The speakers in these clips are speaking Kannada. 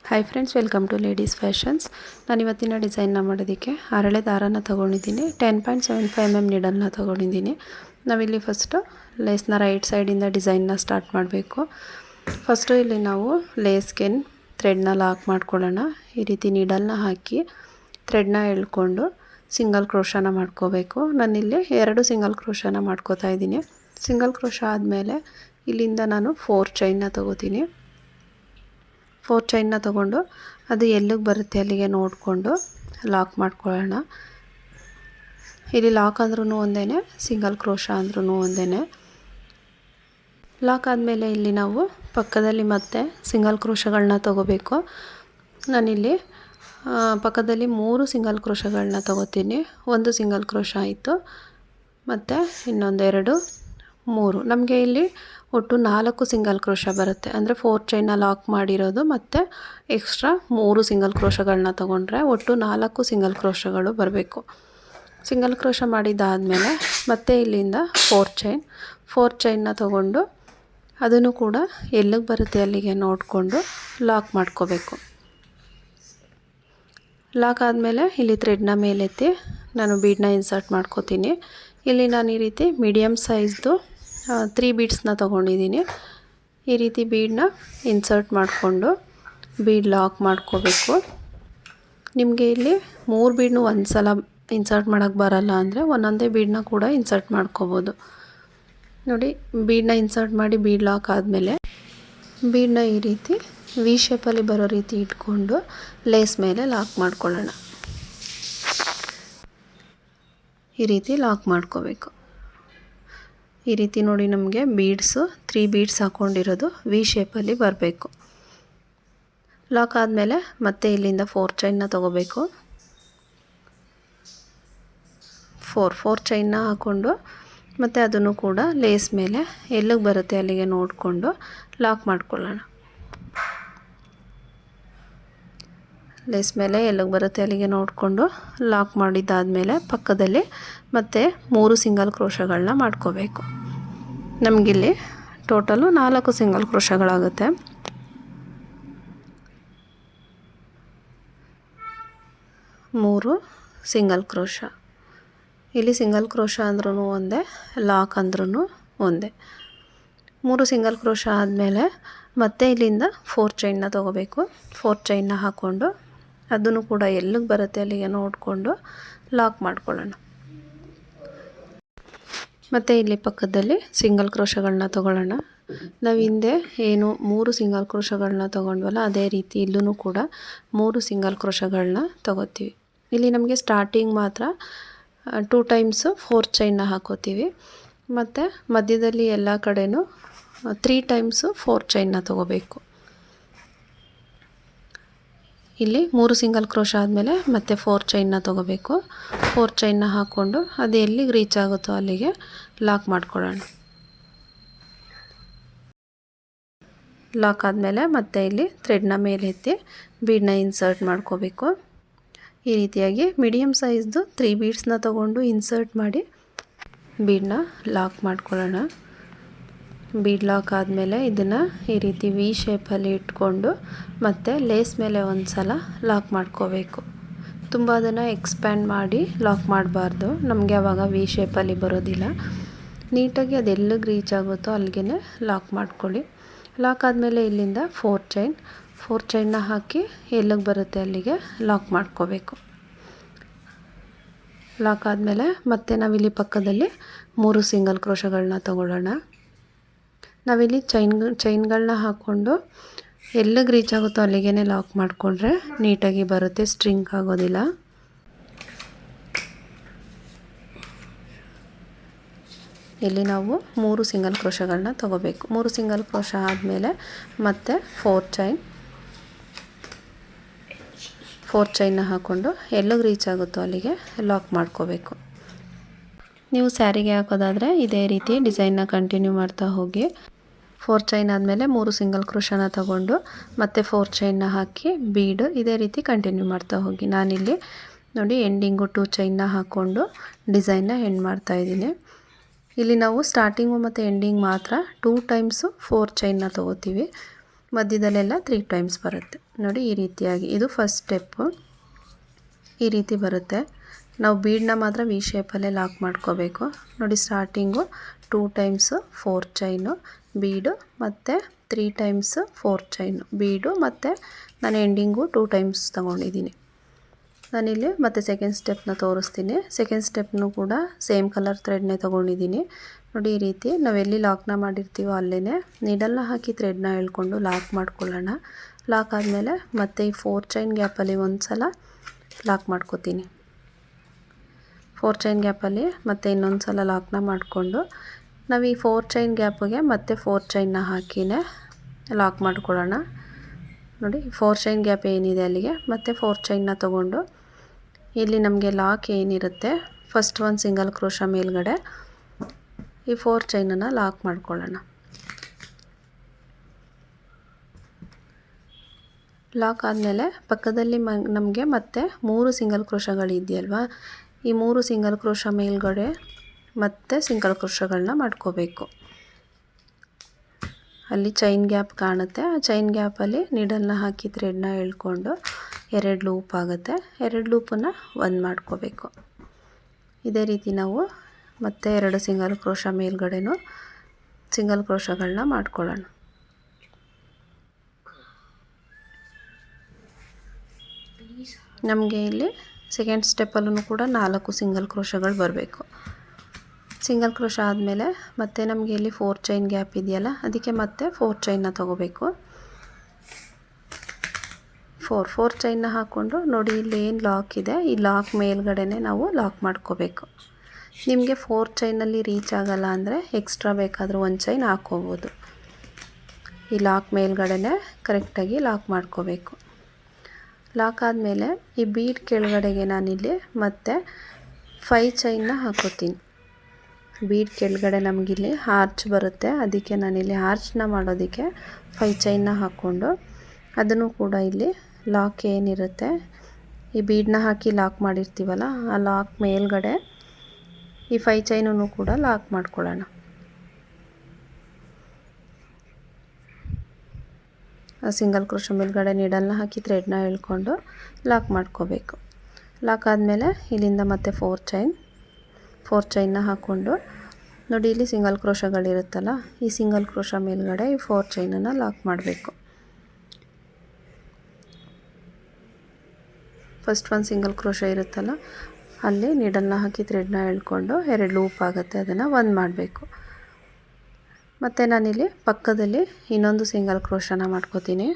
Hi friends, welcome to ladies fashions. ನಾನು ಇವತ್ತಿನ ಡಿಸೈನ್ನ ಮಾಡೋದಕ್ಕೆ ಹರಳೆ ದಾರನ ತೊಗೊಂಡಿದ್ದೀನಿ. 10.75 mm ನೀಡಲ್ನ ತೊಗೊಂಡಿದ್ದೀನಿ. ನಾವಿಲ್ಲಿ ಫಸ್ಟು ಲೇಸ್ನ ರೈಟ್ ಸೈಡಿಂದ ಡಿಸೈನ್ನ ಸ್ಟಾರ್ಟ್ ಮಾಡಬೇಕು. ಫಸ್ಟು ಇಲ್ಲಿ ನಾವು ಲೇಸ್ಗೆ ಥ್ರೆಡ್ನ ಲಾಕ್ ಮಾಡ್ಕೊಳ್ಳೋಣ. ಈ ರೀತಿ ನೀಡಲ್ನ ಹಾಕಿ ಥ್ರೆಡ್ನ ಎಳ್ಕೊಂಡು ಸಿಂಗಲ್ ಕ್ರೋಶನ ಮಾಡ್ಕೋಬೇಕು. ನಾನಿಲ್ಲಿ 2 ಸಿಂಗಲ್ ಕ್ರೋಶನ ಮಾಡ್ಕೋತಾ ಇದ್ದೀನಿ. ಸಿಂಗಲ್ ಕ್ರೋಶ ಆದಮೇಲೆ ಇಲ್ಲಿಂದ ನಾನು 4 ಚೈನ್ನ ತೊಗೋತೀನಿ. 4 ಚೈನ್ನ ತೊಗೊಂಡು ಅದು ಎಲ್ಲಿಗೆ ಬರುತ್ತೆ ಅಲ್ಲಿಗೆ ನೋಡಿಕೊಂಡು ಲಾಕ್ ಮಾಡ್ಕೊಳ್ಳೋಣ. ಇಲ್ಲಿ ಲಾಕ್ ಅಂದ್ರೂ ಒಂದೇ, ಸಿಂಗಲ್ ಕ್ರೋಶ ಅಂದ್ರೂ ಒಂದೇ. ಲಾಕ್ ಆದಮೇಲೆ ಇಲ್ಲಿ ನಾವು ಪಕ್ಕದಲ್ಲಿ ಮತ್ತೆ ಸಿಂಗಲ್ ಕ್ರೋಶಗಳನ್ನ ತೊಗೋಬೇಕು. ನಾನಿಲ್ಲಿ ಪಕ್ಕದಲ್ಲಿ 3 ಸಿಂಗಲ್ ಕ್ರೋಶಗಳನ್ನ ತೊಗೋತೀನಿ. 1 ಸಿಂಗಲ್ ಕ್ರೋಶ ಆಯಿತು, ಮತ್ತು ಇನ್ನೊಂದು 2, 3. ನಮಗೆ ಇಲ್ಲಿ ಒಟ್ಟು 4 ಸಿಂಗಲ್ ಕ್ರೋಶ ಬರುತ್ತೆ. ಅಂದರೆ 4 ಚೈನ್ನ ಲಾಕ್ ಮಾಡಿರೋದು ಮತ್ತು ಎಕ್ಸ್ಟ್ರಾ 3 ಸಿಂಗಲ್ ಕ್ರೋಶಗಳನ್ನ ತೊಗೊಂಡ್ರೆ ಒಟ್ಟು 4 ಸಿಂಗಲ್ ಕ್ರೋಶಗಳು ಬರಬೇಕು. ಸಿಂಗಲ್ ಕ್ರೋಶ ಮಾಡಿದ್ದಾದಮೇಲೆ ಮತ್ತೆ ಇಲ್ಲಿಂದ 4 ಚೈನ್ನ ತೊಗೊಂಡು ಅದನ್ನು ಕೂಡ ಎಲ್ಲಿಗೆ ಬರುತ್ತೆ ಅಲ್ಲಿಗೆ ನೋಡಿಕೊಂಡು ಲಾಕ್ ಮಾಡ್ಕೋಬೇಕು. ಲಾಕ್ ಆದಮೇಲೆ ಇಲ್ಲಿ ಥ್ರೆಡ್ನ ಮೇಲೆತ್ತಿ ನಾನು ಬೀಡನ್ನ ಇನ್ಸರ್ಟ್ ಮಾಡ್ಕೋತೀನಿ. ಇಲ್ಲಿ ನಾನು ಈ ರೀತಿ ಮೀಡಿಯಮ್ ಸೈಜ್ದು 3 ಬೀಡ್ಸ್ನ ತೊಗೊಂಡಿದ್ದೀನಿ. ಈ ರೀತಿ ಬೀಡನ್ನ ಇನ್ಸರ್ಟ್ ಮಾಡಿಕೊಂಡು ಬೀಡ್ ಲಾಕ್ ಮಾಡ್ಕೋಬೇಕು. ನಿಮಗೆ ಇಲ್ಲಿ 3 ಬೀಡನ್ನು ಒಂದು ಸಲ ಇನ್ಸರ್ಟ್ ಮಾಡೋಕ್ಕೆ ಬರಲ್ಲ ಅಂದರೆ ಒಂದೊಂದೇ ಬೀಡನ್ನ ಕೂಡ ಇನ್ಸರ್ಟ್ ಮಾಡ್ಕೋಬೋದು. ನೋಡಿ, ಬೀಡನ್ನ ಇನ್ಸರ್ಟ್ ಮಾಡಿ ಬೀಡ್ ಲಾಕ್ ಆದಮೇಲೆ ಬೀಡನ್ನ ಈ ರೀತಿ ವಿ ಶೇಪಲ್ಲಿ ಬರೋ ರೀತಿ ಇಟ್ಕೊಂಡು ಲೇಸ್ ಮೇಲೆ ಲಾಕ್ ಮಾಡ್ಕೊಳ್ಳೋಣ. ಈ ರೀತಿ ಲಾಕ್ ಮಾಡ್ಕೋಬೇಕು. ಈ ರೀತಿ ನೋಡಿ, ನಮಗೆ ಬೀಡ್ಸು 3 ಬೀಡ್ಸ್ ಹಾಕ್ಕೊಂಡಿರೋದು ವಿ ಶೇಪಲ್ಲಿ ಬರಬೇಕು. ಲಾಕ್ ಆದಮೇಲೆ ಮತ್ತೆ ಇಲ್ಲಿಂದ 4 ಚೈನ್ನ ತೊಗೋಬೇಕು. 4 ಚೈನ್ನ ಹಾಕ್ಕೊಂಡು ಮತ್ತು ಅದನ್ನು ಕೂಡ ಲೇಸ್ ಮೇಲೆ ಎಲ್ಲಿಗೆ ಬರುತ್ತೆ ಅಲ್ಲಿಗೆ ನೋಡಿಕೊಂಡು ಲಾಕ್ ಮಾಡ್ಕೊಳ್ಳೋಣ. ಲೇಸ್ ಮೇಲೆ ಎಲ್ಲಿಗೆ ಬರುತ್ತೆ ಅಲ್ಲಿಗೆ ನೋಡಿಕೊಂಡು ಲಾಕ್ ಮಾಡಿದ್ದಾದಮೇಲೆ ಪಕ್ಕದಲ್ಲಿ ಮತ್ತೆ 3 ಸಿಂಗಲ್ ಕ್ರೋಶಗಳನ್ನ ಮಾಡ್ಕೋಬೇಕು. ನಮಗಿಲ್ಲಿ ಟೋಟಲು 4 ಸಿಂಗಲ್ ಕ್ರೋಶಗಳಾಗುತ್ತೆ. 3 single crochet. ಇಲ್ಲಿ ಸಿಂಗಲ್ ಕ್ರೋಶ ಅಂದ್ರೂ ಒಂದೇ, ಲಾಕ್ ಅಂದ್ರೂ ಒಂದೇ. 3 ಸಿಂಗಲ್ ಕ್ರೋಶ ಆದಮೇಲೆ ಮತ್ತೆ ಇಲ್ಲಿಂದ 4 ಚೈನ್ನ ತೊಗೋಬೇಕು. 4 ಚೈನ್ನ ಹಾಕ್ಕೊಂಡು ಅದನ್ನು ಕೂಡ ಎಲ್ಲಿಗೆ ಬರುತ್ತೆ ಅಲ್ಲಿಗೆ ನೋಡಿಕೊಂಡು ಲಾಕ್ ಮಾಡ್ಕೊಳ್ಳೋಣ. ಮತ್ತು ಇಲ್ಲಿ ಪಕ್ಕದಲ್ಲಿ ಸಿಂಗಲ್ ಕ್ರೋಶಗಳನ್ನ ತೊಗೊಳ್ಳೋಣ. ನಾವು ಹಿಂದೆ ಏನು 3 ಸಿಂಗಲ್ ಕ್ರೋಶಗಳನ್ನ ತೊಗೊಂಡ್ವಲ್ಲ ಅದೇ ರೀತಿ ಇಲ್ಲೂ ಕೂಡ 3 ಸಿಂಗಲ್ ಕ್ರೋಶಗಳನ್ನ ತೊಗೋತೀವಿ. ಇಲ್ಲಿ ನಮಗೆ ಸ್ಟಾರ್ಟಿಂಗ್ ಮಾತ್ರ 2 ಟೈಮ್ಸ್ 4 ಚೈನ್ನ ಹಾಕೋತೀವಿ, ಮತ್ತು ಮಧ್ಯದಲ್ಲಿ ಎಲ್ಲ ಕಡೆನೂ 3 ಟೈಮ್ಸ್ 4 ಚೈನ್ನ ತೊಗೋಬೇಕು. ಇಲ್ಲಿ 3 ಸಿಂಗಲ್ ಕ್ರೋಶ ಆದಮೇಲೆ ಮತ್ತೆ 4 ಚೈನ್ನ ತೊಗೋಬೇಕು. 4 ಚೈನ್ನ ಹಾಕ್ಕೊಂಡು ಅದು ಎಲ್ಲಿಗೆ ರೀಚ್ ಆಗುತ್ತೋ ಅಲ್ಲಿಗೆ ಲಾಕ್ ಮಾಡ್ಕೊಳ್ಳೋಣ. ಲಾಕ್ ಆದಮೇಲೆ ಮತ್ತೆ ಇಲ್ಲಿ ಥ್ರೆಡ್ನ ಮೇಲೆ ಎತ್ತಿ ಬೀಡನ್ನ ಇನ್ಸರ್ಟ್ ಮಾಡ್ಕೋಬೇಕು. ಈ ರೀತಿಯಾಗಿ ಮೀಡಿಯಮ್ ಸೈಜ್ದು 3 ಬೀಡ್ಸ್ನ ತೊಗೊಂಡು ಇನ್ಸರ್ಟ್ ಮಾಡಿ ಬೀಡನ್ನ ಲಾಕ್ ಮಾಡ್ಕೊಳ್ಳೋಣ. ಬೀಡ್ ಲಾಕ್ ಆದಮೇಲೆ ಇದನ್ನು ಈ ರೀತಿ ವಿ ಶೇಪಲ್ಲಿ ಇಟ್ಕೊಂಡು ಮತ್ತು ಲೇಸ್ ಮೇಲೆ ಒಂದು ಸಲ ಲಾಕ್ ಮಾಡ್ಕೋಬೇಕು. ತುಂಬ ಅದನ್ನು ಎಕ್ಸ್ಪ್ಯಾಂಡ್ ಮಾಡಿ ಲಾಕ್ ಮಾಡಬಾರ್ದು, ನಮಗೆ ಆವಾಗ ವಿ ಶೇಪಲ್ಲಿ ಬರೋದಿಲ್ಲ. ನೀಟಾಗಿ ಅದು ಎಲ್ಲಿಗೆ ರೀಚ್ ಆಗುತ್ತೋ ಅಲ್ಲಿಗೆ ಲಾಕ್ ಮಾಡ್ಕೊಳ್ಳಿ. ಲಾಕ್ ಆದಮೇಲೆ ಇಲ್ಲಿಂದ 4 ಚೈನ್ನ ಹಾಕಿ ಎಲ್ಲಿಗೆ ಬರುತ್ತೆ ಅಲ್ಲಿಗೆ ಲಾಕ್ ಮಾಡ್ಕೋಬೇಕು. ಲಾಕ್ ಆದಮೇಲೆ ಮತ್ತೆ ನಾವಿಲ್ಲಿ ಪಕ್ಕದಲ್ಲಿ 3 ಸಿಂಗಲ್ ಕ್ರೋಶಗಳನ್ನ ತೊಗೊಳ್ಳೋಣ. ನಾವಿಲ್ಲಿ ಚೈನ್ಗಳನ್ನ ಹಾಕ್ಕೊಂಡು ಎಲ್ಲಿಗೆ ರೀಚ್ ಆಗುತ್ತೋ ಅಲ್ಲಿಗೆ ಲಾಕ್ ಮಾಡಿಕೊಂಡ್ರೆ ನೀಟಾಗಿ ಬರುತ್ತೆ, ಸ್ಟ್ರಿಂಕ್ ಆಗೋದಿಲ್ಲ. ಇಲ್ಲಿ ನಾವು 3 ಸಿಂಗಲ್ ಕ್ರೋಶಗಳನ್ನ ತೊಗೋಬೇಕು. 3 ಸಿಂಗಲ್ ಕ್ರೋಶ ಆದಮೇಲೆ ಮತ್ತೆ 4 ಚೈನ್ನ ಹಾಕ್ಕೊಂಡು ಎಲ್ಲಿಗೆ ರೀಚ್ ಆಗುತ್ತೋ ಅಲ್ಲಿಗೆ ಲಾಕ್ ಮಾಡ್ಕೋಬೇಕು. ನೀವು ಸ್ಯಾರಿಗೆ ಹಾಕೋದಾದರೆ ಇದೇ ರೀತಿ ಡಿಸೈನ್ನ ಕಂಟಿನ್ಯೂ ಮಾಡ್ತಾ ಹೋಗಿ. 4 ಚೈನ್ ಆದಮೇಲೆ 3 ಸಿಂಗಲ್ ಕ್ರೋಶನ ತೊಗೊಂಡು ಮತ್ತೆ 4 ಚೈನ್ನ ಹಾಕಿ ಬೀಡು ಇದೇ ರೀತಿ ಕಂಟಿನ್ಯೂ ಮಾಡ್ತಾ ಹೋಗಿ. ನಾನಿಲ್ಲಿ ನೋಡಿ ಎಂಡಿಂಗು 2 ಚೈನ್ನ ಹಾಕ್ಕೊಂಡು ಡಿಸೈನ್ನ ಎಂಡ್ ಮಾಡ್ತಾಯಿದ್ದೀನಿ. ಇಲ್ಲಿ ನಾವು ಸ್ಟಾರ್ಟಿಂಗು ಮತ್ತು ಎಂಡಿಂಗ್ ಮಾತ್ರ 2 ಟೈಮ್ಸು 4 ಚೈನ್ನ ತೊಗೋತೀವಿ. ಮಧ್ಯದಲ್ಲೆಲ್ಲ 3 ಟೈಮ್ಸ್ ಬರುತ್ತೆ ನೋಡಿ. ಈ ರೀತಿಯಾಗಿ ಇದು ಫಸ್ಟ್ ಸ್ಟೆಪ್ಪು. ಈ ರೀತಿ ಬರುತ್ತೆ. ನಾವು ಬೀಡನ್ನ ಮಾತ್ರ ವಿ ಶೇಪಲ್ಲೇ ಲಾಕ್ ಮಾಡ್ಕೋಬೇಕು ನೋಡಿ. ಸ್ಟಾರ್ಟಿಂಗು 2 ಟೈಮ್ಸು 4 ಚೈನು ಬೀಡು ಮತ್ತು 3 ಟೈಮ್ಸ್ 4 ಚೈನು ಬೀಡು ಮತ್ತು ನಾನು ಎಂಡಿಂಗು 2 ಟೈಮ್ಸ್ ತೊಗೊಂಡಿದ್ದೀನಿ. ನಾನಿಲ್ಲಿ ಮತ್ತೆ ಸೆಕೆಂಡ್ ಸ್ಟೆಪ್ನ ತೋರಿಸ್ತೀನಿ. ಸೆಕೆಂಡ್ ಸ್ಟೆಪ್ನು ಕೂಡ ಸೇಮ್ ಕಲರ್ ಥ್ರೆಡ್ನೇ ತೊಗೊಂಡಿದ್ದೀನಿ ನೋಡಿ. ಈ ರೀತಿ ನಾವೆಲ್ಲಿ ಲಾಕ್ನ ಮಾಡಿರ್ತೀವೋ ಅಲ್ಲೇ ನೀಡಲ್ನ ಹಾಕಿ ಥ್ರೆಡ್ನ ಎಳ್ಕೊಂಡು ಲಾಕ್ ಮಾಡ್ಕೊಳ್ಳೋಣ. ಲಾಕ್ ಆದಮೇಲೆ ಮತ್ತೆ ಈ 4 ಚೈನ್ ಗ್ಯಾಪಲ್ಲಿ ಒಂದು ಸಲ ಲಾಕ್ ಮಾಡ್ಕೋತೀನಿ. 4 ಚೈನ್ ಗ್ಯಾಪಲ್ಲಿ ಮತ್ತೆ ಇನ್ನೊಂದು ಸಲ ಲಾಕ್ನ ಮಾಡಿಕೊಂಡು ನಾವು ಈ 4 ಚೈನ್ ಗ್ಯಾಪಿಗೆ ಮತ್ತೆ 4 ಚೈನ್ನ ಹಾಕಿನೇ ಲಾಕ್ ಮಾಡ್ಕೊಳ್ಳೋಣ ನೋಡಿ. 4 ಚೈನ್ ಗ್ಯಾಪ್ ಏನಿದೆ ಅಲ್ಲಿಗೆ ಮತ್ತೆ 4 ಚೈನ್ನ ತೊಗೊಂಡು ಇಲ್ಲಿ ನಮಗೆ ಲಾಕ್ ಏನಿರುತ್ತೆ ಫಸ್ಟ್ ಒಂದು ಸಿಂಗಲ್ ಕ್ರೋಶ ಮೇಲ್ಗಡೆ ಈ 4 ಚೈನನ್ನು ಲಾಕ್ ಮಾಡ್ಕೊಳ್ಳೋಣ. ಲಾಕ್ ಆದಮೇಲೆ ಪಕ್ಕದಲ್ಲಿ ನಮಗೆ ಮತ್ತೆ 3 ಸಿಂಗಲ್ ಕ್ರೋಶಗಳಿದೆಯಲ್ವಾ, ಈ 3 ಸಿಂಗಲ್ ಕ್ರೋಶ ಮೇಲ್ಗಡೆ ಮತ್ತೆ ಸಿಂಗಲ್ ಕ್ರೋಶಗಳನ್ನ ಮಾಡ್ಕೋಬೇಕು. ಅಲ್ಲಿ ಚೈನ್ ಗ್ಯಾಪ್ ಕಾಣುತ್ತೆ, ಆ ಚೈನ್ ಗ್ಯಾಪಲ್ಲಿ ನೀಡಲ್ನ ಹಾಕಿ ಥ್ರೆಡ್ನ ಎಳ್ಕೊಂಡು 2 ಲೂಪ್ ಆಗುತ್ತೆ. 2 ಲೂಪನ್ನು ಒಂದು ಮಾಡ್ಕೋಬೇಕು. ಇದೇ ರೀತಿ ನಾವು ಮತ್ತೆ 2 ಸಿಂಗಲ್ ಕ್ರೋಶ ಮೇಲ್ಗಡೆನೂ ಸಿಂಗಲ್ ಕ್ರೋಶಗಳನ್ನ ಮಾಡ್ಕೊಳ್ಳೋಣ. ನಮಗೆ ಇಲ್ಲಿ ಸೆಕೆಂಡ್ ಸ್ಟೆಪ್ಪಲ್ಲೂ ಕೂಡ 4 ಸಿಂಗಲ್ ಕ್ರೋಶಗಳು ಬರಬೇಕು. ಸಿಂಗಲ್ ಕ್ರೋಶ ಆದಮೇಲೆ ಮತ್ತೆ ನಮಗೆ ಇಲ್ಲಿ 4 ಚೈನ್ ಗ್ಯಾಪ್ ಇದೆಯಲ್ಲ, ಅದಕ್ಕೆ ಮತ್ತೆ 4 ಚೈನ್ನ ತೊಗೋಬೇಕು. 4 ಚೈನ್ನ ಹಾಕ್ಕೊಂಡು ನೋಡಿ ಇಲ್ಲಿ ಏನು ಲಾಕ್ ಇದೆ, ಈ ಲಾಕ್ ಮೇಲ್ಗಡೆನೇ ನಾವು ಲಾಕ್ ಮಾಡ್ಕೋಬೇಕು. ನಿಮಗೆ 4 ಚೈನಲ್ಲಿ ರೀಚ್ ಆಗಲ್ಲ ಅಂದರೆ ಎಕ್ಸ್ಟ್ರಾ ಬೇಕಾದರೂ ಒಂದು ಚೈನ್ ಹಾಕ್ಕೋಬೋದು. ಈ ಲಾಕ್ ಮೇಲ್ಗಡೆನೇ ಕರೆಕ್ಟಾಗಿ ಲಾಕ್ ಮಾಡ್ಕೋಬೇಕು. ಲಾಕ್ ಆದಮೇಲೆ ಈ ಬೀಡ್ ಕೆಳಗಡೆಗೆ ನಾನಿಲ್ಲಿ ಮತ್ತೆ 5 ಚೈನ್ನ ಹಾಕೋತೀನಿ. ಬೀಡ್ ಕೆಳಗಡೆ ನಮಗಿಲ್ಲಿ ಆರ್ಚ್ ಬರುತ್ತೆ, ಅದಕ್ಕೆ ನಾನಿಲ್ಲಿ ಆರ್ಚ್ನ ಮಾಡೋದಕ್ಕೆ 5 ಚೈನ್ನ ಹಾಕ್ಕೊಂಡು ಅದನ್ನು ಕೂಡ ಇಲ್ಲಿ ಲಾಕ್ ಏನಿರುತ್ತೆ ಈ ಬೀಡನ್ನ ಹಾಕಿ ಲಾಕ್ ಮಾಡಿರ್ತೀವಲ್ಲ, ಆ ಲಾಕ್ ಮೇಲ್ಗಡೆ ಈ 5 ಚೈನನ್ನು ಕೂಡ ಲಾಕ್ ಮಾಡ್ಕೊಳ್ಳೋಣ. ಸಿಂಗಲ್ ಕ್ರೋಶ ಮೇಲ್ಗಡೆ ನೀಡಲ್ನ ಹಾಕಿ ಥ್ರೆಡ್ನ ಎಳ್ಕೊಂಡು ಲಾಕ್ ಮಾಡ್ಕೋಬೇಕು. ಲಾಕ್ ಆದಮೇಲೆ ಇಲ್ಲಿಂದ ಮತ್ತೆ 4 ಚೈನ್ನ ಹಾಕ್ಕೊಂಡು ನೋಡಿ ಇಲ್ಲಿ ಸಿಂಗಲ್ ಕ್ರೋಶಗಳಿರುತ್ತಲ್ಲ, ಈ ಸಿಂಗಲ್ ಕ್ರೋಶ ಮೇಲ್ಗಡೆ ಈ 4 ಚೈನನ್ನು ಲಾಕ್ ಮಾಡಬೇಕು. ಫಸ್ಟ್ ಒಂದು ಸಿಂಗಲ್ ಕ್ರೋಶ ಇರುತ್ತಲ್ಲ, ಅಲ್ಲಿ ನೀಡಲ್ನ ಹಾಕಿ ಥ್ರೆಡ್ನ ಎಳ್ಕೊಂಡು 2 ಲೂಪ್ ಆಗುತ್ತೆ, ಅದನ್ನು ಒಂದು ಮಾಡಬೇಕು. ಮತ್ತು ನಾನಿಲ್ಲಿ ಪಕ್ಕದಲ್ಲಿ ಇನ್ನೊಂದು ಸಿಂಗಲ್ ಕ್ರೋಶನ ಮಾಡ್ಕೋತೀನಿ.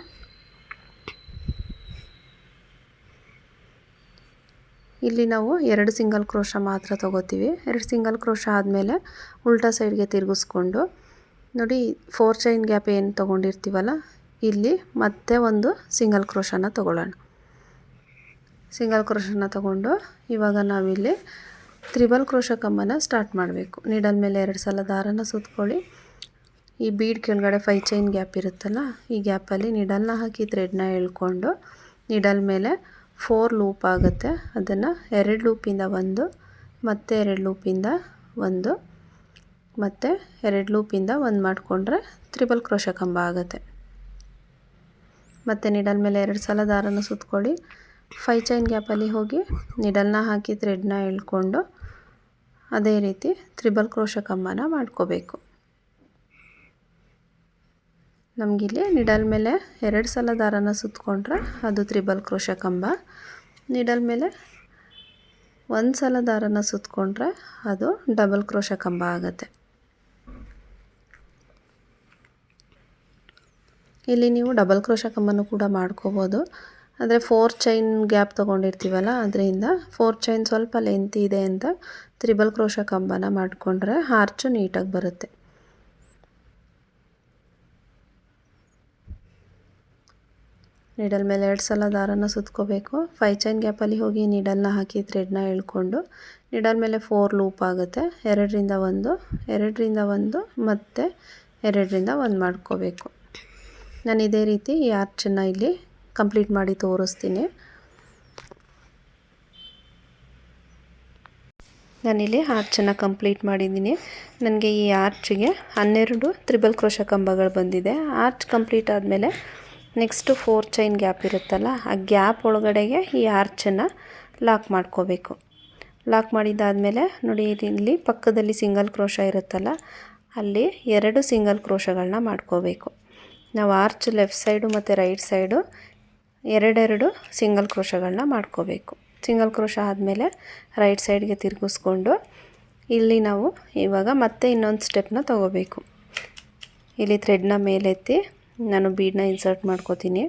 ಇಲ್ಲಿ ನಾವು 2 ಸಿಂಗಲ್ ಕ್ರೋಶ ಮಾತ್ರ ತೊಗೋತೀವಿ. 2 ಸಿಂಗಲ್ ಕ್ರೋಶ ಆದಮೇಲೆ ಉಲ್ಟಾ ಸೈಡ್ಗೆ ತಿರುಗಿಸ್ಕೊಂಡು ನೋಡಿ 4 ಚೈನ್ ಗ್ಯಾಪ್ ಏನು ತೊಗೊಂಡಿರ್ತೀವಲ್ಲ, ಇಲ್ಲಿ ಮತ್ತೆ ಒಂದು ಸಿಂಗಲ್ ಕ್ರೋಶನ ತೊಗೊಳ್ಳೋಣ. ಸಿಂಗಲ್ ಕ್ರೋಶನ ತೊಗೊಂಡು ಇವಾಗ ನಾವಿಲ್ಲಿ ತ್ರಿಬಲ್ ಕ್ರೋಶ ಕಂಬನ ಸ್ಟಾರ್ಟ್ ಮಾಡಬೇಕು. ನೀಡಲ್ ಮೇಲೆ 2 ಸಲ ದಾರನ ಸುತ್ಕೊಳ್ಳಿ. ಈ ಬೀಡ್ ಕೆಳಗಡೆ 5 ಚೈನ್ ಗ್ಯಾಪ್ ಇರುತ್ತಲ್ಲ, ಈ ಗ್ಯಾಪಲ್ಲಿ ನೀಡಲ್ನ ಹಾಕಿ ಥ್ರೆಡ್ನ ಎಳ್ಕೊಂಡು ನೀಡಲ್ ಮೇಲೆ 4 ಲೂಪ್ ಆಗುತ್ತೆ, ಅದನ್ನು 2 ಲೂಪಿಂದ 1 ಮತ್ತು 2 ಲೂಪಿಂದ 1 ಮತ್ತು 2 ಲೂಪಿಂದ 1 ಮಾಡಿಕೊಂಡ್ರೆ ತ್ರಿಬಲ್ ಕ್ರೋಶ ಕಂಬ ಆಗುತ್ತೆ. ಮತ್ತು ನೀಡಲ್ ಮೇಲೆ 2 ಸಲ ದಾರನ ಸುತ್ಕೊಳ್ಳಿ. 5 ಚೈನ್ ಗ್ಯಾಪಲ್ಲಿ ಹೋಗಿ ನೀಡಲ್ನ ಹಾಕಿ ಥ್ರೆಡ್ನ ಎಳ್ಕೊಂಡು ಅದೇ ರೀತಿ ತ್ರಿಬಲ್ ಕ್ರೋಶ ಕಂಬನ ಮಾಡ್ಕೋಬೇಕು. ನಮಗಿಲ್ಲಿ ನಿಡಲ್ ಮೇಲೆ 2 ಸಲ ದಾರನ ಸುತ್ತಕೊಂಡ್ರೆ ಅದು ತ್ರಿಬಲ್ ಕ್ರೋಶ ಕಂಬ, ನಿಡಲ್ ಮೇಲೆ 1 ಸಲ ದಾರನ ಸುತ್ತಕೊಂಡ್ರೆ ಅದು ಡಬಲ್ ಕ್ರೋಶ ಕಂಬ ಆಗುತ್ತೆ. ಇಲ್ಲಿ ನೀವು ಡಬಲ್ ಕ್ರೋಶ ಕಂಬನೂ ಕೂಡ ಮಾಡ್ಕೋಬೋದು, ಆದರೆ 4 ಚೈನ್ ಗ್ಯಾಪ್ ತೊಗೊಂಡಿರ್ತೀವಲ್ಲ, ಅದರಿಂದ 4 ಚೈನ್ ಸ್ವಲ್ಪ ಲೆಂತ್ ಇದೆ ಅಂತ ತ್ರಿಬಲ್ ಕ್ರೋಶ ಕಂಬನ ಮಾಡಿಕೊಂಡ್ರೆ ಆರ್ಚು ನೀಟಾಗಿ ಬರುತ್ತೆ. ನೀಡಲ್ ಮೇಲೆ 2 ಸಲ ದಾರನ ಸುತ್ಕೋಬೇಕು. 5 ಚೈನ್ ಗ್ಯಾಪಲ್ಲಿ ಹೋಗಿ ನೀಡಲ್ನ ಹಾಕಿ ಥ್ರೆಡ್ನ ಎಳ್ಕೊಂಡು ನೀಡಲ್ ಮೇಲೆ 4 ಲೂಪ್ ಆಗುತ್ತೆ, 2ರಿಂದ 1 2ರಿಂದ 1 ಮತ್ತು 2ರಿಂದ 1 ಮಾಡ್ಕೋಬೇಕು. ನಾನು ಇದೇ ರೀತಿ ಈ ಆರ್ಚನ್ನು ಇಲ್ಲಿ ಕಂಪ್ಲೀಟ್ ಮಾಡಿ ತೋರಿಸ್ತೀನಿ. ನಾನಿಲ್ಲಿ ಆರ್ಚನ್ನು ಕಂಪ್ಲೀಟ್ ಮಾಡಿದ್ದೀನಿ. ನನಗೆ ಈ ಆರ್ಚಿಗೆ 12 ತ್ರಿಬಲ್ ಕ್ರೋಶ ಕಂಬಗಳು ಬಂದಿದೆ. ಆರ್ಚ್ ಕಂಪ್ಲೀಟ್ ಆದಮೇಲೆ ನೆಕ್ಸ್ಟು 4 ಚೈನ್ ಗ್ಯಾಪ್ ಇರುತ್ತಲ್ಲ, ಆ ಗ್ಯಾಪ್ ಒಳಗಡೆಗೆ ಈ ಆರ್ಚನ್ನು ಲಾಕ್ ಮಾಡ್ಕೋಬೇಕು. ಲಾಕ್ ಮಾಡಿದ್ದಾದಮೇಲೆ ನೋಡಿ, ಇಲ್ಲಿ ಪಕ್ಕದಲ್ಲಿ ಸಿಂಗಲ್ ಕ್ರೋಶ ಇರುತ್ತಲ್ಲ, ಅಲ್ಲಿ 2 ಸಿಂಗಲ್ ಕ್ರೋಶಗಳನ್ನ ಮಾಡ್ಕೋಬೇಕು. ನಾವು ಆರ್ಚ್ ಲೆಫ್ಟ್ ಸೈಡು ಮತ್ತು ರೈಟ್ ಸೈಡು ಎರಡೆರಡು ಸಿಂಗಲ್ ಕ್ರೋಶಗಳನ್ನ ಮಾಡ್ಕೋಬೇಕು. ಸಿಂಗಲ್ ಕ್ರೋಶ ಆದಮೇಲೆ ರೈಟ್ ಸೈಡ್ಗೆ ತಿರುಗಿಸ್ಕೊಂಡು ಇಲ್ಲಿ ನಾವು ಇವಾಗ ಮತ್ತೆ ಇನ್ನೊಂದು ಸ್ಟೆಪ್ನ ತೊಗೋಬೇಕು. ಇಲ್ಲಿ ಥ್ರೆಡ್ನ ಮೇಲೆತ್ತಿ ನಾನು ಬೀಡನ್ನ ಇನ್ಸರ್ಟ್ ಮಾಡ್ಕೋತೀನಿ.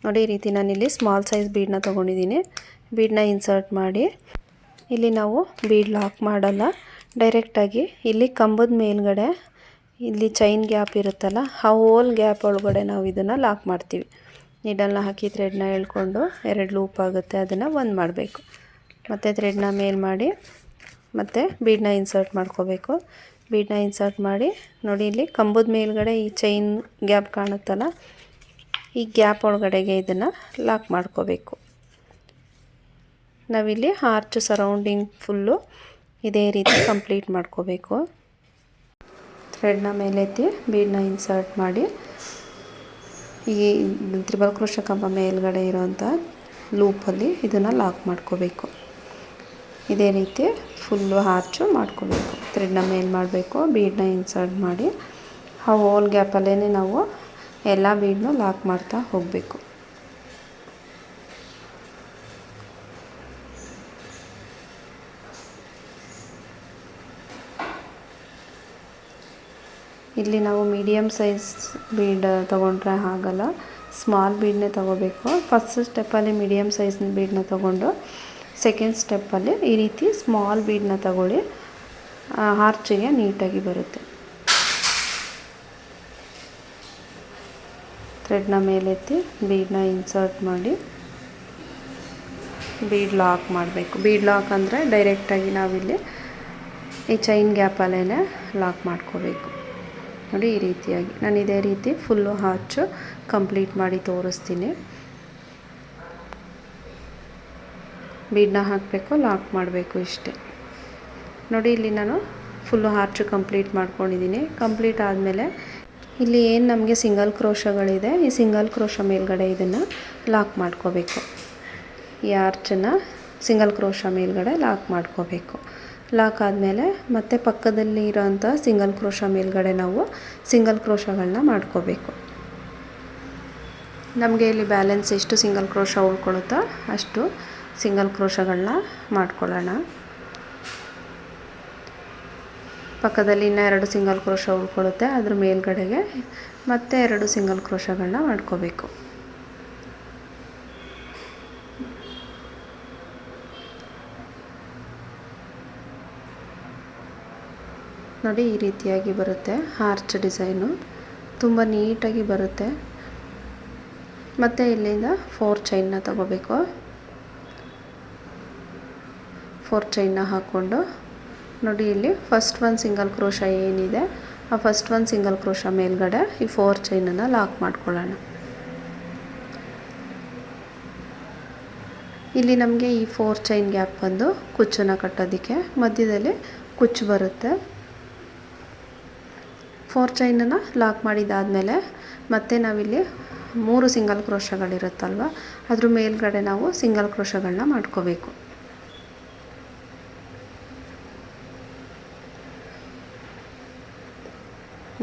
ನೋಡಿ, ಈ ರೀತಿ ನಾನಿಲ್ಲಿ ಸ್ಮಾಲ್ ಸೈಜ್ ಬೀಡನ್ನ ತೊಗೊಂಡಿದ್ದೀನಿ. ಬೀಡನ್ನ ಇನ್ಸರ್ಟ್ ಮಾಡಿ ಇಲ್ಲಿ ನಾವು ಬೀಡ್ ಲಾಕ್ ಮಾಡಲ್ಲ, ಡೈರೆಕ್ಟಾಗಿ ಇಲ್ಲಿ ಕಂಬದ ಮೇಲ್ಗಡೆ ಇಲ್ಲಿ ಚೈನ್ ಗ್ಯಾಪ್ ಇರುತ್ತಲ್ಲ, ಆ ಹೋಲ್ ಗ್ಯಾಪ್ ಒಳಗಡೆ ನಾವು ಇದನ್ನು ಲಾಕ್ ಮಾಡ್ತೀವಿ. ನೀಡಲ್ನ ಹಾಕಿ ಥ್ರೆಡ್ನ ಎಳ್ಕೊಂಡು 2 ಲೂಪ್ ಆಗುತ್ತೆ, ಅದನ್ನು ಒಂದು ಮಾಡಬೇಕು. ಮತ್ತು ಥ್ರೆಡ್ನ ಮೇಲ್ ಮಾಡಿ ಮತ್ತು ಬೀಡನ್ನ ಇನ್ಸರ್ಟ್ ಮಾಡ್ಕೋಬೇಕು. ಬೀಡನ್ನ ಇನ್ಸರ್ಟ್ ಮಾಡಿ ನೋಡಿ, ಇಲ್ಲಿ ಕಂಬದ ಮೇಲ್ಗಡೆ ಈ ಚೈನ್ ಗ್ಯಾಪ್ ಕಾಣುತ್ತಲ್ಲ, ಈ ಗ್ಯಾಪ್ ಒಳಗಡೆಗೆ ಇದನ್ನು ಲಾಕ್ ಮಾಡ್ಕೋಬೇಕು. ನಾವಿಲ್ಲಿ ಆರ್ಚ್ ಸರೌಂಡಿಂಗ್ ಫುಲ್ಲು ಇದೇ ರೀತಿ ಕಂಪ್ಲೀಟ್ ಮಾಡ್ಕೋಬೇಕು. ಥ್ರೆಡ್ನ ಮೇಲೆತ್ತಿ ಬೀಡನ್ನ ಇನ್ಸರ್ಟ್ ಮಾಡಿ ಈ ತ್ರಿಬಲ್ ಕ್ರೋಶ ಕಂಬ ಮೇಲ್ಗಡೆ ಇರೋವಂಥ ಲೂಪಲ್ಲಿ ಇದನ್ನು ಲಾಕ್ ಮಾಡ್ಕೋಬೇಕು. ಇದೇ ರೀತಿ ಫುಲ್ಲು ಆರ್ಚು ಮಾಡ್ಕೋಬೇಕು. ಥ್ರೆಡ್ನ ಮೇಲ್ ಮಾಡಬೇಕು, ಬೀಡನ್ನ ಇನ್ಸರ್ಟ್ ಮಾಡಿ ಆ ಹೋಲ್ ಗ್ಯಾಪಲ್ಲೇ ನಾವು ಎಲ್ಲ ಬೀಡನ್ನೂ ಲಾಕ್ ಮಾಡ್ತಾ ಹೋಗಬೇಕು. ಇಲ್ಲಿ ನಾವು ಮೀಡಿಯಮ್ ಸೈಜ್ ಬೀಡ್ ತೊಗೊಂಡ್ರೆ ಆಗಲ್ಲ, ಸ್ಮಾಲ್ ಬೀಡನ್ನೇ ತೊಗೋಬೇಕು. ಫಸ್ಟ್ ಸ್ಟೆಪ್ಪಲ್ಲಿ ಮೀಡಿಯಮ್ ಸೈಜ್ನ ಬೀಡನ್ನ ತೊಗೊಂಡು ಸೆಕೆಂಡ್ ಸ್ಟೆಪ್ಪಲ್ಲಿ ಈ ರೀತಿ ಸ್ಮಾಲ್ ಬೀಡನ್ನ ತಗೊಳ್ಳಿ, ಆರ್ಚಿಗೆ ನೀಟಾಗಿ ಬರುತ್ತೆ. ಥ್ರೆಡ್ನ ಮೇಲೆತ್ತಿ ಬೀಡನ್ನ ಇನ್ಸರ್ಟ್ ಮಾಡಿ ಬೀಡ್ ಲಾಕ್ ಮಾಡಬೇಕು. ಬೀಡ್ ಲಾಕ್ ಅಂದರೆ ಡೈರೆಕ್ಟಾಗಿ ನಾವಿಲ್ಲಿ ಈ ಚೈನ್ ಗ್ಯಾಪಲ್ಲೇ ಲಾಕ್ ಮಾಡ್ಕೋಬೇಕು. ನೋಡಿ, ಈ ರೀತಿಯಾಗಿ ನಾನು ಇದೇ ರೀತಿ ಫುಲ್ಲು ಆರ್ಚು ಕಂಪ್ಲೀಟ್ ಮಾಡಿ ತೋರಿಸ್ತೀನಿ. ಬೀಡನ್ನ ಹಾಕಬೇಕು, ಲಾಕ್ ಮಾಡಬೇಕು, ಇಷ್ಟೇ. ನೋಡಿ, ಇಲ್ಲಿ ನಾನು ಫುಲ್ಲು ಆರ್ಚು ಕಂಪ್ಲೀಟ್ ಮಾಡ್ಕೊಂಡಿದ್ದೀನಿ. ಕಂಪ್ಲೀಟ್ ಆದಮೇಲೆ ಇಲ್ಲಿ ಏನು ನಮಗೆ ಸಿಂಗಲ್ ಕ್ರೋಶಗಳಿದೆ, ಈ ಸಿಂಗಲ್ ಕ್ರೋಶ ಮೇಲ್ಗಡೆ ಇದನ್ನು ಲಾಕ್ ಮಾಡ್ಕೋಬೇಕು. ಈ ಆರ್ಚನ್ನು ಸಿಂಗಲ್ ಕ್ರೋಶ ಮೇಲ್ಗಡೆ ಲಾಕ್ ಮಾಡ್ಕೋಬೇಕು. ಲಾಕ್ ಆದಮೇಲೆ ಮತ್ತೆ ಪಕ್ಕದಲ್ಲಿ ಇರೋಂಥ ಸಿಂಗಲ್ ಕ್ರೋಶ ಮೇಲ್ಗಡೆ ನಾವು ಸಿಂಗಲ್ ಕ್ರೋಶಗಳನ್ನ ಮಾಡ್ಕೋಬೇಕು. ನಮಗೆ ಇಲ್ಲಿ ಬ್ಯಾಲೆನ್ಸ್ ಎಷ್ಟು ಸಿಂಗಲ್ ಕ್ರೋಶ ಉಳ್ಕೊಳ್ಳುತ್ತೋ ಅಷ್ಟು ಸಿಂಗಲ್ ಕ್ರೋಶಗಳನ್ನ ಮಾಡ್ಕೊಳ್ಳೋಣ. ಪಕ್ಕದಲ್ಲಿ ಇನ್ನೂ 2 ಸಿಂಗಲ್ ಕ್ರೋಶ ಉಳ್ಕೊಳ್ಳುತ್ತೆ, ಅದ್ರ ಮೇಲ್ಗಡೆಗೆ ಮತ್ತೆ 2 ಸಿಂಗಲ್ ಕ್ರೋಶಗಳನ್ನ ಮಾಡ್ಕೋಬೇಕು. ನೋಡಿ, ಈ ರೀತಿಯಾಗಿ ಬರುತ್ತೆ ಆರ್ಚ್ ಡಿಸೈನು, ತುಂಬ ನೀಟಾಗಿ ಬರುತ್ತೆ. ಮತ್ತು ಇಲ್ಲಿಂದ 4 ಚೈನ್ನ ತಗೋಬೇಕು. 4 ಚೈನ್ನ ಹಾಕ್ಕೊಂಡು ನೋಡಿ, ಇಲ್ಲಿ ಫಸ್ಟ್ 1 ಸಿಂಗಲ್ ಕ್ರೋಶ ಏನಿದೆ, ಆ ಫಸ್ಟ್ 1 ಸಿಂಗಲ್ ಕ್ರೋಶ ಮೇಲ್ಗಡೆ ಈ 4 ಚೈನನ್ನು ಲಾಕ್ ಮಾಡ್ಕೊಳ್ಳೋಣ. ಇಲ್ಲಿ ನಮಗೆ ಈ 4 ಚೈನ್ ಗ್ಯಾಪ್ ಬಂದು ಕುಚ್ಚನ್ನು ಕಟ್ಟೋದಕ್ಕೆ ಮಧ್ಯದಲ್ಲಿ ಕುಚ್ಚು ಬರುತ್ತೆ. 4 ಚೈನನ್ನು ಲಾಕ್ ಮಾಡಿದ್ದಾದಮೇಲೆ ಮತ್ತೆ ನಾವಿಲ್ಲಿ 3 ಸಿಂಗಲ್ ಕ್ರೋಶಗಳಿರುತ್ತಲ್ವ, ಅದ್ರ ಮೇಲ್ಗಡೆ ನಾವು ಸಿಂಗಲ್ ಕ್ರೋಶಗಳನ್ನ ಮಾಡ್ಕೋಬೇಕು.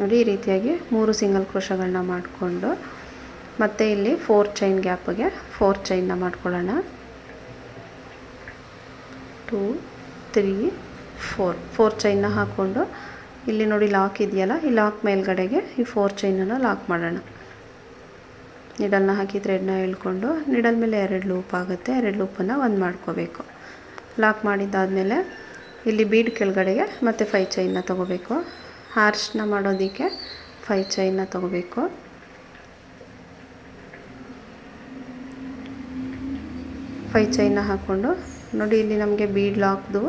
ನೋಡಿ, ಈ ರೀತಿಯಾಗಿ 3 ಸಿಂಗಲ್ ಕ್ರೋಶಗಳನ್ನ ಮಾಡಿಕೊಂಡು ಮತ್ತೆ ಇಲ್ಲಿ 4 ಚೈನ್ ಗ್ಯಾಪ್ಗೆ 4 ಚೈನ್ನ ಮಾಡ್ಕೊಳ್ಳೋಣ. 2 3 4 ಚೈನ್ನ ಹಾಕ್ಕೊಂಡು ಇಲ್ಲಿ ನೋಡಿ ಲಾಕ್ ಇದೆಯಲ್ಲ, ಈ ಲಾಕ್ ಮೇಲ್ಗಡೆಗೆ ಈ 4 ಚೈನನ್ನು ಲಾಕ್ ಮಾಡೋಣ. ನಿಡಲ್ನ ಹಾಕಿ ಥ್ರೆಡ್ನ ಎಳ್ಕೊಂಡು ನಿಡಲ್ ಮೇಲೆ 2 ಲೂಪ್ ಆಗುತ್ತೆ, 2 ಲೂಪನ್ನು ಒಂದು ಮಾಡ್ಕೋಬೇಕು. ಲಾಕ್ ಮಾಡಿದ್ದಾದಮೇಲೆ ಇಲ್ಲಿ ಬೀಡ್ ಕೆಳಗಡೆಗೆ ಮತ್ತೆ 5 ಚೈನ್ನ ತೊಗೋಬೇಕು. ಆರ್ಚ್ನ ಮಾಡೋದಕ್ಕೆ 5 ಚೈನ್ನ ತೊಗೋಬೇಕು. ಫೈವ್ ಚೈನ್ನ ಹಾಕ್ಕೊಂಡು ನೋಡಿ, ಇಲ್ಲಿ ನಮಗೆ ಬೀಡ್ ಲಾಕ್ದು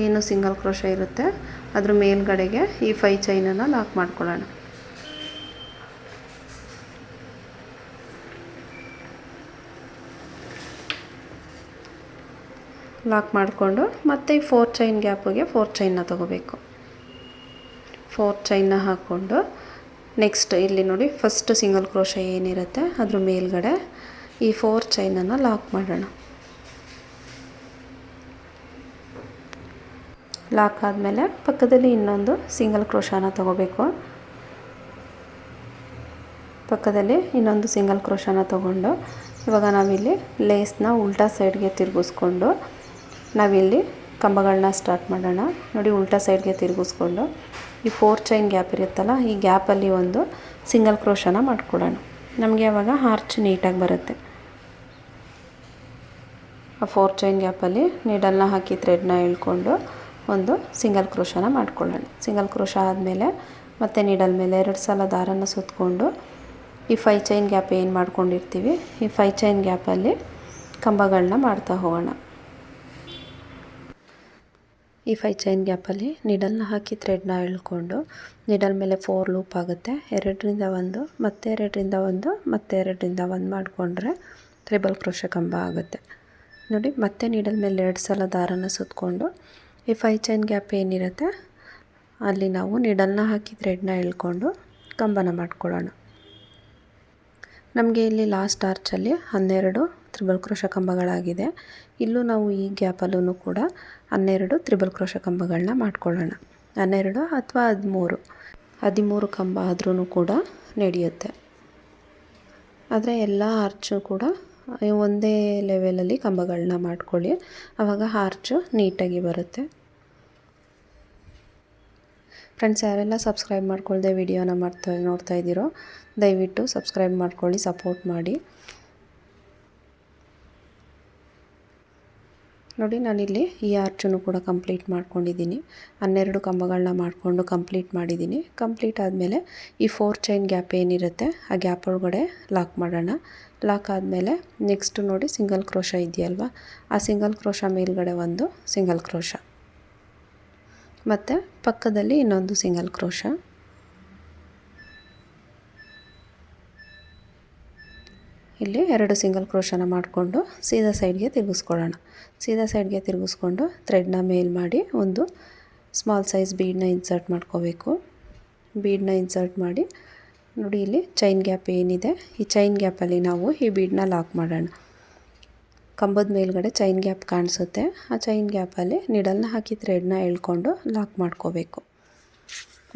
ಏನು ಸಿಂಗಲ್ ಕ್ರೋಶ ಇರುತ್ತೆ ಅದ್ರ ಮೇಲ್ಗಡೆಗೆ ಈ 5 ಚೈನನ್ನು ಲಾಕ್ ಮಾಡ್ಕೊಳ್ಳೋಣ. ಲಾಕ್ ಮಾಡಿಕೊಂಡು ಮತ್ತೆ ಈ 4 ಚೈನ್ ಗ್ಯಾಪಿಗೆ 4 ಚೈನ್ನ ತೊಗೋಬೇಕು. 4 ಚೈನ್ನ ಹಾಕ್ಕೊಂಡು ನೆಕ್ಸ್ಟ್ ಇಲ್ಲಿ ನೋಡಿ ಫಸ್ಟ್ ಸಿಂಗಲ್ ಕ್ರೋಶೆ ಏನಿರುತ್ತೆ ಅದ್ರ ಮೇಲ್ಗಡೆ ಈ 4 ಚೈನನ್ನು ಲಾಕ್ ಮಾಡೋಣ. ಲಾಕ್ ಆದಮೇಲೆ ಪಕ್ಕದಲ್ಲಿ ಇನ್ನೊಂದು ಸಿಂಗಲ್ ಕ್ರೋಶನ ತೊಗೋಬೇಕು. ಪಕ್ಕದಲ್ಲಿ ಇನ್ನೊಂದು ಸಿಂಗಲ್ ಕ್ರೋಶನ ತೊಗೊಂಡು ಇವಾಗ ನಾವಿಲ್ಲಿ ಲೇಸ್ನ ಉಲ್ಟಾ ಸೈಡ್ಗೆ ತಿರುಗಿಸ್ಕೊಂಡು ನಾವಿಲ್ಲಿ ಕಂಬಗಳನ್ನ ಸ್ಟಾರ್ಟ್ ಮಾಡೋಣ. ನೋಡಿ ಉಲ್ಟಾ ಸೈಡ್ಗೆ ತಿರುಗಿಸ್ಕೊಂಡು ಈ 4 ಚೈನ್ ಗ್ಯಾಪ್ ಇರುತ್ತಲ್ಲ ಈ ಗ್ಯಾಪಲ್ಲಿ ಒಂದು ಸಿಂಗಲ್ ಕ್ರೋಶನ ಮಾಡ್ಕೊಳ್ಳೋಣ. ನಮಗೆ ಆವಾಗ ಆರ್ಚ್ ನೀಟಾಗಿ ಬರುತ್ತೆ. ಆ 4 ಚೈನ್ ಗ್ಯಾಪಲ್ಲಿ ನೀಡಲ್ನ ಹಾಕಿ ಥ್ರೆಡ್ನ ಎಳ್ಕೊಂಡು ಒಂದು ಸಿಂಗಲ್ ಕ್ರೋಶನ ಮಾಡ್ಕೊಳ್ಳೋಣ. ಸಿಂಗಲ್ ಕ್ರೋಶ ಆದಮೇಲೆ ಮತ್ತೆ ನೀಡಲ್ ಮೇಲೆ 2 ಸಲ ದಾರನ ಸುತ್ತಕೊಂಡು ಈ 5 ಚೈನ್ ಗ್ಯಾಪ್ ಏನು ಮಾಡ್ಕೊಂಡಿರ್ತೀವಿ ಈ 5 ಚೈನ್ ಗ್ಯಾಪಲ್ಲಿ ಕಂಬಗಳನ್ನ ಮಾಡ್ತಾ ಹೋಗೋಣ. ಈ 5 ಚೈನ್ ಗ್ಯಾಪಲ್ಲಿ ನೀಡಲ್ನ ಹಾಕಿ ಥ್ರೆಡ್ನ ಎಳ್ಕೊಂಡು ನೀಡಲ್ ಮೇಲೆ 4 ಲೂಪ್ ಆಗುತ್ತೆ. 2ರಿಂದ 1 ಮತ್ತೆ 2ರಿಂದ 1 ಮತ್ತೆ 2ರಿಂದ 1 ಮಾಡಿಕೊಂಡ್ರೆ ಟ್ರಿಬಲ್ ಕ್ರೋಶೆ ಕಂಬ ಆಗುತ್ತೆ. ನೋಡಿ ಮತ್ತೆ ನೀಡಲ್ ಮೇಲೆ 2 ಸಲ ದಾರನ ಸುತ್ತಕೊಂಡು ಈ 5 ಚೈನ್ ಗ್ಯಾಪ್ ಏನಿರುತ್ತೆ ಅಲ್ಲಿ ನಾವು ನೀಡಲ್ನ ಹಾಕಿ ಥ್ರೆಡ್ನ ಎಳ್ಕೊಂಡು ಕಂಬನ ಮಾಡ್ಕೊಳ್ಳೋಣ. ನಮಗೆ ಇಲ್ಲಿ ಲಾಸ್ಟ್ ಆರ್ಚಲ್ಲಿ 12 ತ್ರಿಬಲ್ ಕ್ರೋಶ ಕಂಬಗಳಾಗಿದೆ. ಇಲ್ಲೂ ನಾವು ಈ ಗ್ಯಾಪಲ್ಲೂ ಕೂಡ 12 ತ್ರಿಬಲ್ ಕ್ರೋಶ ಕಂಬಗಳನ್ನ ಮಾಡ್ಕೊಳ್ಳೋಣ. 12 ಅಥವಾ 13 ಕಂಬ ಆದ್ರೂ ಕೂಡ ನಡೆಯುತ್ತೆ. ಆದರೆ ಎಲ್ಲ ಆರ್ಚು ಕೂಡ ಒಂದೇ ಲೆವೆಲಲ್ಲಿ ಕಂಬಗಳನ್ನ ಮಾಡ್ಕೊಳ್ಳಿ, ಆವಾಗ ಆರ್ಚು ನೀಟಾಗಿ ಬರುತ್ತೆ. ಫ್ರೆಂಡ್ಸ್, ಯಾರೆಲ್ಲ ಸಬ್ಸ್ಕ್ರೈಬ್ ಮಾಡ್ಕೊಳ್ದೆ ವಿಡಿಯೋನ ನೋಡ್ತಾ ಇದ್ದೀರೋ ದಯವಿಟ್ಟು ಸಬ್ಸ್ಕ್ರೈಬ್ ಮಾಡ್ಕೊಳ್ಳಿ, ಸಪೋರ್ಟ್ ಮಾಡಿ. ನೋಡಿ ನಾನಿಲ್ಲಿ ಈ ಆರ್ಚನ್ನು ಕೂಡ ಕಂಪ್ಲೀಟ್ ಮಾಡ್ಕೊಂಡಿದ್ದೀನಿ. 12 ಕಂಬಗಳನ್ನ ಮಾಡಿಕೊಂಡು ಕಂಪ್ಲೀಟ್ ಮಾಡಿದ್ದೀನಿ. ಕಂಪ್ಲೀಟ್ ಆದಮೇಲೆ ಈ 4 ಚೈನ್ ಗ್ಯಾಪ್ ಏನಿರುತ್ತೆ ಆ ಗ್ಯಾಪ್ ಒಳಗಡೆ ಲಾಕ್ ಮಾಡೋಣ. ಲಾಕ್ ಆದಮೇಲೆ ನೆಕ್ಸ್ಟ್ ನೋಡಿ ಸಿಂಗಲ್ ಕ್ರೋಶ ಇದೆಯಲ್ವ, ಆ ಸಿಂಗಲ್ ಕ್ರೋಶ ಮೇಲ್ಗಡೆ ಒಂದು ಸಿಂಗಲ್ ಕ್ರೋಶ ಮತ್ತು ಪಕ್ಕದಲ್ಲಿ ಇನ್ನೊಂದು ಸಿಂಗಲ್ ಕ್ರೋಶ. ಇಲ್ಲಿ 2 ಸಿಂಗಲ್ ಕ್ರೋಶನ ಮಾಡಿಕೊಂಡು ಸೀದಾ ಸೈಡ್ಗೆ ತಿರುಗಿಸ್ಕೊಳ್ಳೋಣ. ಸೀದಾ ಸೈಡ್ಗೆ ತಿರುಗಿಸ್ಕೊಂಡು ಥ್ರೆಡ್ನ ಮೇಲ್ ಮಾಡಿ ಒಂದು ಸ್ಮಾಲ್ ಸೈಜ್ ಬೀಡನ್ನ ಇನ್ಸರ್ಟ್ ಮಾಡ್ಕೋಬೇಕು. ಬೀಡನ್ನ ಇನ್ಸರ್ಟ್ ಮಾಡಿ ನೋಡಿ ಇಲ್ಲಿ ಚೈನ್ ಗ್ಯಾಪ್ ಏನಿದೆ ಈ ಚೈನ್ ಗ್ಯಾಪಲ್ಲಿ ನಾವು ಈ ಬೀಡನ್ನ ಲಾಕ್ ಮಾಡೋಣ. ಕಂಬದ ಮೇಲ್ಗಡೆ ಚೈನ್ ಗ್ಯಾಪ್ ಕಾಣಿಸುತ್ತೆ, ಆ ಚೈನ್ ಗ್ಯಾಪಲ್ಲಿ ನೀಡಲ್ನ ಹಾಕಿ ಥ್ರೆಡ್ನ ಎಳ್ಕೊಂಡು ಲಾಕ್ ಮಾಡ್ಕೋಬೇಕು.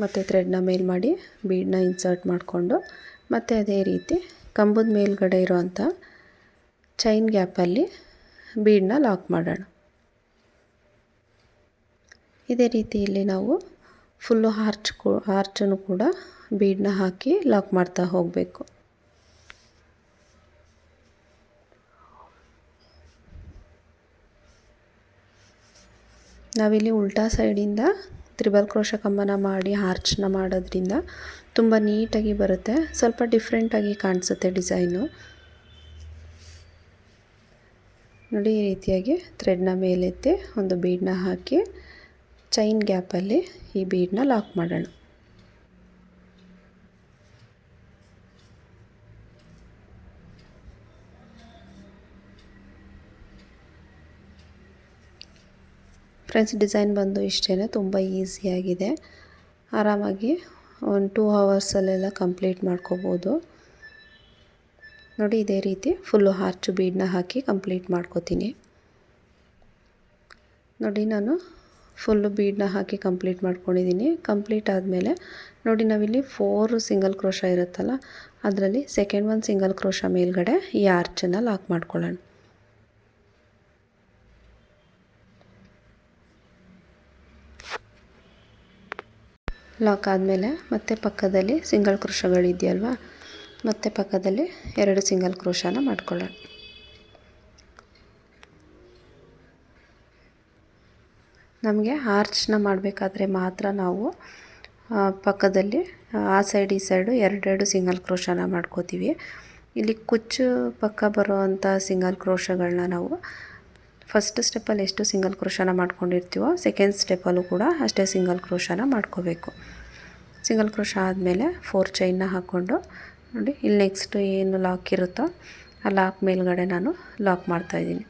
ಮತ್ತು ಥ್ರೆಡ್ನ ಮೇಲ್ ಮಾಡಿ ಬೀಡನ್ನ ಇನ್ಸರ್ಟ್ ಮಾಡಿಕೊಂಡು ಮತ್ತು ಅದೇ ರೀತಿ ಕಂಬದ ಮೇಲ್ಗಡೆ ಇರೋವಂಥ ಚೈನ್ ಗ್ಯಾಪಲ್ಲಿ ಬೀಡನ್ನ ಲಾಕ್ ಮಾಡೋಣ. ಇದೇ ರೀತಿ ಇಲ್ಲಿ ನಾವು ಫುಲ್ಲು ಆರ್ಚನ್ನು ಕೂಡ ಬೀಡನ್ನ ಹಾಕಿ ಲಾಕ್ ಮಾಡ್ತಾ ಹೋಗಬೇಕು. ನಾವಿಲ್ಲಿ ಉಲ್ಟಾ ಸೈಡಿಂದ ತ್ರಿಬಲ್ ಕ್ರೋಶ ಕಂಬನ ಮಾಡಿ ಆರ್ಚನ್ನ ಮಾಡೋದ್ರಿಂದ ತುಂಬ ನೀಟಾಗಿ ಬರುತ್ತೆ, ಸ್ವಲ್ಪ ಡಿಫ್ರೆಂಟಾಗಿ ಕಾಣಿಸುತ್ತೆ ಡಿಸೈನು. ನೋಡಿ ಈ ರೀತಿಯಾಗಿ ಥ್ರೆಡ್ನ ಮೇಲೆತ್ತಿ ಒಂದು ಬೀಡನ್ನ ಹಾಕಿ ಚೈನ್ ಗ್ಯಾಪಲ್ಲಿ ಈ ಬೀಡನ್ನ ಲಾಕ್ ಮಾಡೋಣ. ಫ್ರೆಂಡ್ಸ್, ಡಿಸೈನ್ ಬಂದು ಇಷ್ಟೇ, ತುಂಬ ಈಸಿಯಾಗಿದೆ. ಆರಾಮಾಗಿ ಒಂದು 2 ಅವರ್ಸಲ್ಲೆಲ್ಲ ಕಂಪ್ಲೀಟ್ ಮಾಡ್ಕೋಬೋದು. ನೋಡಿ ಇದೇ ರೀತಿ ಫುಲ್ಲು ಆರ್ಚು ಬೀಡನ್ನ ಹಾಕಿ ಕಂಪ್ಲೀಟ್ ಮಾಡ್ಕೋತೀನಿ. ನೋಡಿ ನಾನು ಫುಲ್ಲು ಬೀಡನ್ನ ಹಾಕಿ ಕಂಪ್ಲೀಟ್ ಮಾಡ್ಕೊಂಡಿದ್ದೀನಿ. ಕಂಪ್ಲೀಟ್ ಆದಮೇಲೆ ನೋಡಿ ನಾವಿಲ್ಲಿ 4 ಸಿಂಗಲ್ ಕ್ರೋಶ ಇರುತ್ತಲ್ಲ ಅದರಲ್ಲಿ ಸೆಕೆಂಡ್ ಒಂದು ಸಿಂಗಲ್ ಕ್ರೋಶ ಮೇಲ್ಗಡೆ ಈ ಆರ್ಚನ್ನು ಲಾಕ್ ಮಾಡ್ಕೊಳ್ಳೋಣ. ಲಾಕ್ ಆದಮೇಲೆ ಮತ್ತೆ ಪಕ್ಕದಲ್ಲಿ ಸಿಂಗಲ್ ಕ್ರೋಶಗಳಿದೆಯಲ್ವ, ಮತ್ತೆ ಪಕ್ಕದಲ್ಲಿ 2 ಸಿಂಗಲ್ ಕ್ರೋಶನ ಮಾಡ್ಕೊಳ್ಳೋಣ. ನಮಗೆ ಆರ್ಚ್ನ ಮಾಡಬೇಕಾದ್ರೆ ಮಾತ್ರ ನಾವು ಪಕ್ಕದಲ್ಲಿ ಆ ಸೈಡ್ ಈ ಸೈಡು 2 ಸಿಂಗಲ್ ಕ್ರೋಶನ ಮಾಡ್ಕೋತೀವಿ. ಇಲ್ಲಿ ಕುಚ್ಚು ಪಕ್ಕ ಬರೋವಂಥ ಸಿಂಗಲ್ ಕ್ರೋಶಗಳನ್ನ ನಾವು ಫಸ್ಟ್ ಸ್ಟೆಪ್ಪಲ್ಲಿ ಎಷ್ಟು ಸಿಂಗಲ್ ಕ್ರೋಶನ ಮಾಡ್ಕೊಂಡಿರ್ತೀವೋ ಸೆಕೆಂಡ್ ಸ್ಟೆಪ್ಪಲ್ಲೂ ಕೂಡ ಅಷ್ಟೇ ಸಿಂಗಲ್ ಕ್ರೋಶನ ಮಾಡ್ಕೋಬೇಕು. ಸಿಂಗಲ್ ಕ್ರೋಶ ಆದಮೇಲೆ 4 ಚೈನ್ನ ಹಾಕ್ಕೊಂಡು ನೋಡಿ ಇಲ್ಲಿ ನೆಕ್ಸ್ಟ್ ಏನು ಲಾಕ್ ಇರುತ್ತೋ ಆ ಲಾಕ್ ಮೇಲ್ಗಡೆ ನಾನು ಲಾಕ್ ಮಾಡ್ತಾಯಿದ್ದೀನಿ.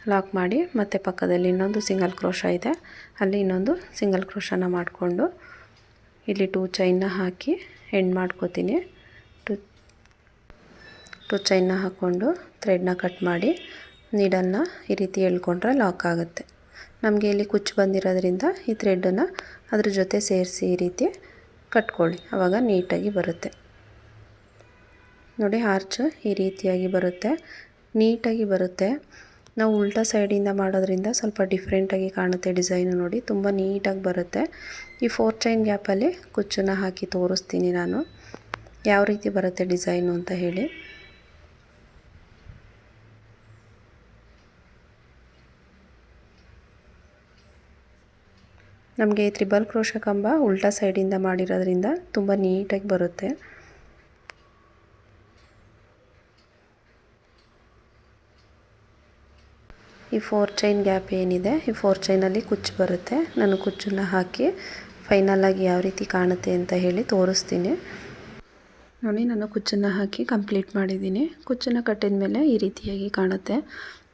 ಲಾಕ್ ಮಾಡಿ ಮತ್ತೆ ಪಕ್ಕದಲ್ಲಿ ಇನ್ನೊಂದು ಸಿಂಗಲ್ ಕ್ರೋಶ ಇದೆ, ಅಲ್ಲಿ ಇನ್ನೊಂದು ಸಿಂಗಲ್ ಕ್ರೋಶನ ಮಾಡಿಕೊಂಡು ಇಲ್ಲಿ 2 ಚೈನ್ನ ಹಾಕಿ ಎಂಡ್ ಮಾಡ್ಕೋತೀನಿ. 2 ಚೈನ್ನ ಹಾಕ್ಕೊಂಡು ಥ್ರೆಡ್ನ ಕಟ್ ಮಾಡಿ ನೀಡಲ್ನ ಈ ರೀತಿ ಎಳ್ಕೊಂಡ್ರೆ ಲಾಕ್ ಆಗುತ್ತೆ. ನಮಗೆ ಇಲ್ಲಿ ಕುಚ್ಚು ಬಂದಿರೋದ್ರಿಂದ ಈ ಥ್ರೆಡನ್ನು ಅದ್ರ ಜೊತೆ ಸೇರಿಸಿ ಈ ರೀತಿ ಕಟ್ಕೊಳ್ಳಿ, ಆವಾಗ ನೀಟಾಗಿ ಬರುತ್ತೆ. ನೋಡಿ ಆರ್ಚ್ ಈ ರೀತಿಯಾಗಿ ಬರುತ್ತೆ, ನೀಟಾಗಿ ಬರುತ್ತೆ. ನಾವು ಉಲ್ಟಾ ಸೈಡಿಂದ ಮಾಡೋದ್ರಿಂದ ಸ್ವಲ್ಪ ಡಿಫ್ರೆಂಟಾಗಿ ಕಾಣುತ್ತೆ ಡಿಸೈನು. ನೋಡಿ ತುಂಬ ನೀಟಾಗಿ ಬರುತ್ತೆ. ಈ 4 ಚೈನ್ ಗ್ಯಾಪಲ್ಲಿ ಕುಚ್ಚನ್ನು ಹಾಕಿ ತೋರಿಸ್ತೀನಿ ನಾನು ಯಾವ ರೀತಿ ಬರುತ್ತೆ ಡಿಸೈನು ಅಂತ ಹೇಳಿ. ನಮಗೆ ತ್ರಿಬಲ್ ಕ್ರೋಶ ಕಂಬ ಉಲ್ಟಾ ಸೈಡಿಂದ ಮಾಡಿರೋದ್ರಿಂದ ತುಂಬ ನೀಟಾಗಿ ಬರುತ್ತೆ. ಈ 4 ಚೈನ್ ಗ್ಯಾಪ್ ಏನಿದೆ, ಈ 4 ಚೈನಲ್ಲಿ ಕುಚ್ಚು ಬರುತ್ತೆ. ನಾನು ಕುಚ್ಚನ್ನು ಹಾಕಿ ಫೈನಲಾಗಿ ಯಾವ ರೀತಿ ಕಾಣುತ್ತೆ ಅಂತ ಹೇಳಿ ತೋರಿಸ್ತೀನಿ. ನೋಡಿ ನಾನು ಕುಚ್ಚನ್ನು ಹಾಕಿ ಕಂಪ್ಲೀಟ್ ಮಾಡಿದ್ದೀನಿ. ಕುಚ್ಚನ್ನು ಕಟ್ಟಿದ ಮೇಲೆ ಈ ರೀತಿಯಾಗಿ ಕಾಣುತ್ತೆ.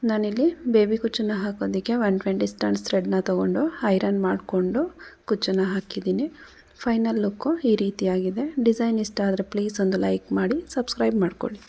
ನಾನಿಲ್ಲಿ ಬೇಬಿ ಕುಚ್ಚನ್ನು ಹಾಕೋದಕ್ಕೆ 120 ಸ್ಟ್ಯಾಂಡ್ಸ್ ಥ್ರೆಡ್ನ ತೊಗೊಂಡು ಐರನ್ ಮಾಡಿಕೊಂಡು ಕುಚ್ಚನ್ನು ಹಾಕಿದ್ದೀನಿ. ಫೈನಲ್ ಲುಕ್ಕು ಈ ರೀತಿಯಾಗಿದೆ. ಡಿಸೈನ್ ಇಷ್ಟ ಆದರೆ ಪ್ಲೀಸ್ ಒಂದು ಲೈಕ್ ಮಾಡಿ, ಸಬ್ಸ್ಕ್ರೈಬ್ ಮಾಡ್ಕೊಳ್ಳಿ.